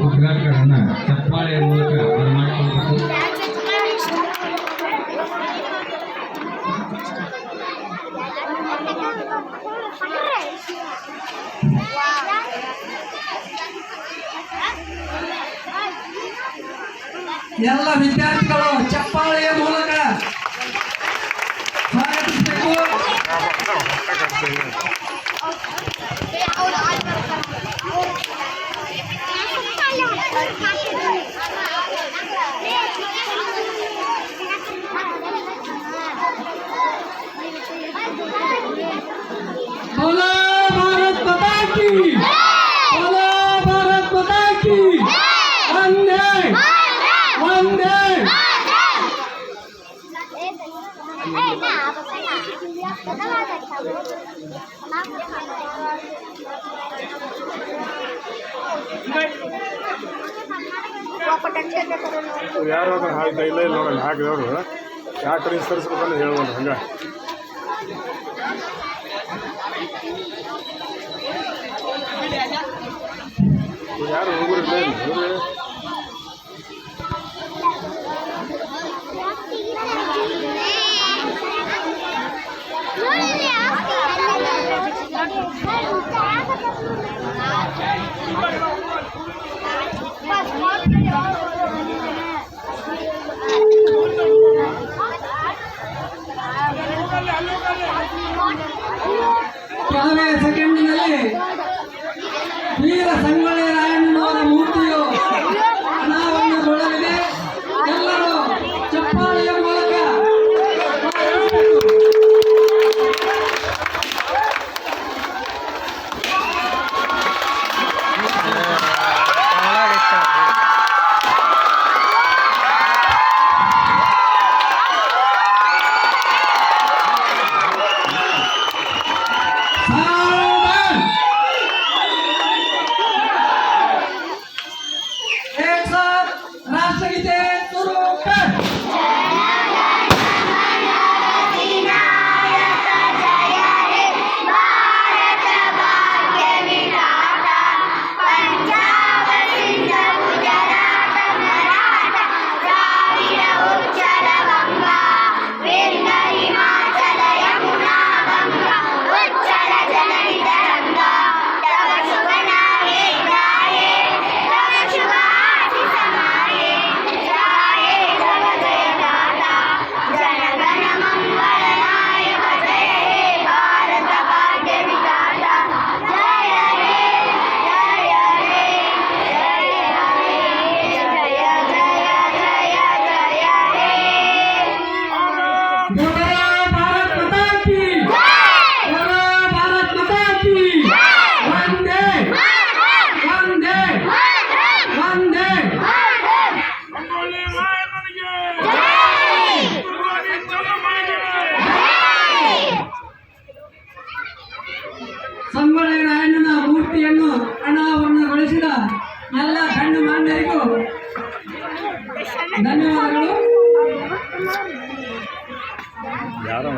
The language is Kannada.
ಉದ್ಘಾಟಕರನ್ನ ಚಪ್ಪಾಳೆಯ ಮೂಲಕ ಬರಮಾಡಿಕೊಳ್ಳಬೇಕು. ಎಲ್ಲ ವಿದ್ಯಾರ್ಥಿಗಳು ಚಪ್ಪಾಳೆಯ ಮೂಲಕ ಸ್ವಾಗತಿಸಬೇಕು. बोलो भारत माता की, बोलो भारत माता की, वंदे वंदे। ಯಾರಾದ್ರೂ ಹಾಕಿದ ಇಲ್ಲ ಇಲ್ಲ ನೋಡಲ್ಲ ಹಾಕಿದವರು ಯಾವ ಕಡೆ ಸರಿಸ್ಬೇಕಂತ ಹೇಳ್ಬೋದು ಹಂಗ ಯಾರು ಹುಡುಗರು ಇಲ್ಲ ಹುಡುಗರು ಕೆಲವೇ ಸೆಕೆಂಡಿನಲ್ಲಿ ವೀರ ಸಂಗೊಳ್ಳಿ ರಾಯಣ್ಣನವರ ಮೂರ್ತಿಯು ಅನಾವರಣಗೊಳ್ಳಲಿದೆ. ಎಲ್ಲರೂ ಚಪ್ಪಾಳೆಯ ಮೂಲಕ राष्ट्रगीते सुरू कर. ಸಂಗೊಳ್ಳಿ ರಾಯಣ್ಣನ ಮೂರ್ತಿಯನ್ನು ಅನಾವರಣಗೊಳಿಸಿದ ಎಲ್ಲ ಗಣ್ಯಮಾನ್ಯರಿಗೂ ಧನ್ಯವಾದಗಳು. ಯಾರೋ